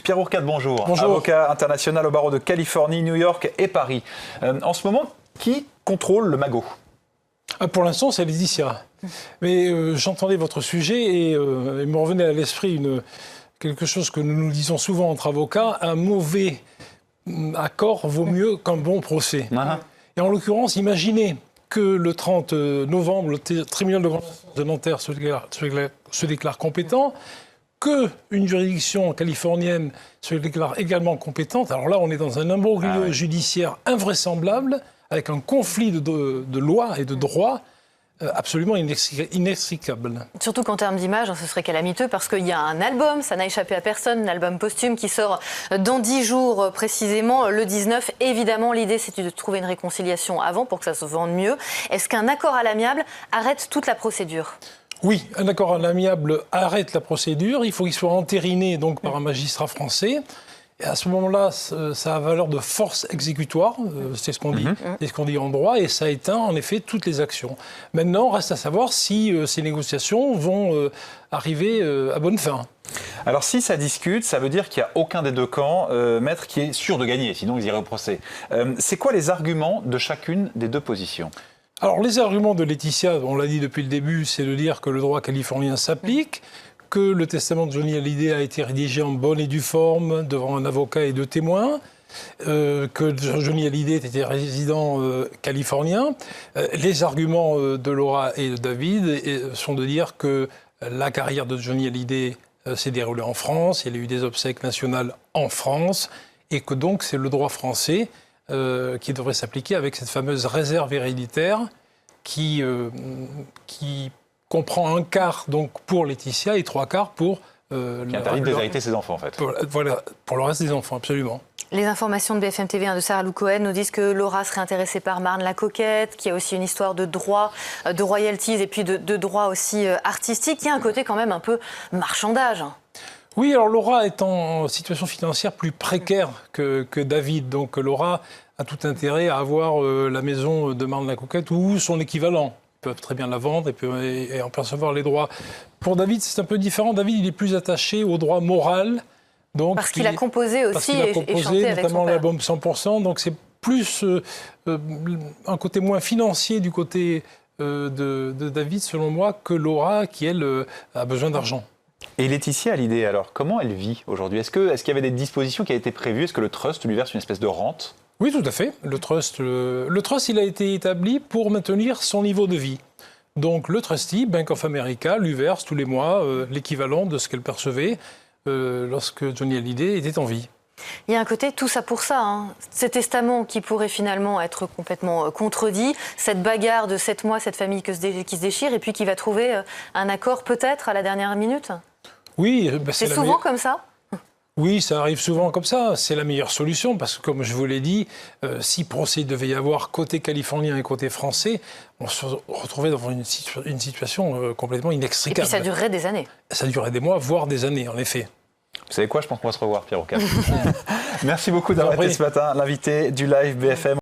Pierre Ourcade, bonjour. Bonjour. Avocat international au barreau de Californie, New York et Paris. En ce moment, qui contrôle le magot? Pour l'instant, c'est Laetitia. Mais j'entendais votre sujet et il me revenait à l'esprit quelque chose que nous disons souvent entre avocats, un mauvais accord vaut mieux qu'un bon procès. Et en l'occurrence, imaginez que le 30 novembre, le tribunal de grande instance de Nanterre se déclare compétent, qu'une juridiction californienne se déclare également compétente. Alors là, on est dans un imbroglio judiciaire invraisemblable, avec un conflit de loi et de droit absolument inextricable. Surtout qu'en termes d'image, ce serait calamiteux parce qu'il y a un album, ça n'a échappé à personne, un album posthume qui sort dans 10 jours précisément, le 19. Évidemment, l'idée c'est de trouver une réconciliation avant pour que ça se vende mieux. Est-ce qu'un accord à l'amiable arrête toute la procédure ? Oui, un accord à l'amiable arrête la procédure. Il faut qu'il soit entériné donc, par un magistrat français. Et à ce moment-là, ça a valeur de force exécutoire, c'est ce qu'on dit, c'est ce qu'on dit en droit, et ça éteint en effet toutes les actions. Maintenant, reste à savoir si ces négociations vont arriver à bonne fin. Alors si ça discute, ça veut dire qu'il n'y a aucun des deux camps, maître, qui est sûr de gagner, sinon ils iraient au procès. C'est quoi les arguments de chacune des deux positions ? Alors les arguments de Laetitia, on l'a dit depuis le début, c'est de dire que le droit californien s'applique, que le testament de Johnny Hallyday a été rédigé en bonne et due forme devant un avocat et deux témoins, que Johnny Hallyday était résident californien. Les arguments de Laura et de David sont de dire que la carrière de Johnny Hallyday s'est déroulée en France, il y a eu des obsèques nationales en France, et que donc c'est le droit français qui devrait s'appliquer avec cette fameuse réserve héréditaire qui comprend un quart donc, pour Laetitia et trois quarts pour... qui interdit de déshériter ses enfants, en fait. Voilà, pour le reste des enfants, absolument. Les informations de BFM TV de Sarah Lou Cohen nous disent que Laura serait intéressée par Marne la Coquette, qu'il y a aussi une histoire de droit, de royalties et puis de droit aussi artistique. Il y a un côté quand même un peu marchandage. Oui, alors Laura est en situation financière plus précaire que David. Donc Laura a tout intérêt à avoir la maison de Marne la Coquette ou son équivalent. Ils peuvent très bien la vendre et en percevoir les droits. Pour David, c'est un peu différent. David, il est plus attaché au droit moral. Donc, parce qu'il a composé aussi et chanté avec notamment son père. L'album 100%. Donc c'est plus un côté moins financier du côté de David, selon moi, que Laura, qui, elle, a besoin d'argent. Et Laetitia Hallyday, alors, comment elle vit aujourd'hui ? Est-ce qu'il y avait des dispositions qui avaient été prévues ? Est-ce que le trust lui verse une espèce de rente ? Oui, tout à fait. Le trust, il a été établi pour maintenir son niveau de vie. Donc le trustee, Bank of America, lui verse tous les mois l'équivalent de ce qu'elle percevait lorsque Johnny Hallyday était en vie. Il y a un côté tout ça pour ça. Hein. Ces testaments qui pourraient finalement être complètement contredits, cette bagarre de 7 mois, cette famille qui se déchire et puis qui va trouver un accord peut-être à la dernière minute. Oui, c'est souvent comme ça ? Oui, ça arrive souvent comme ça. C'est la meilleure solution parce que, comme je vous l'ai dit, si procès devait y avoir côté californien et côté français, on se retrouvait dans une situation complètement inextricable. Et puis ça durerait des années. Ça durerait des mois, voire des années, en effet. Vous savez quoi ? Je pense qu'on va se revoir, Pierre Ourcade. Merci beaucoup d'avoir été ce matin l'invité du Live BFM.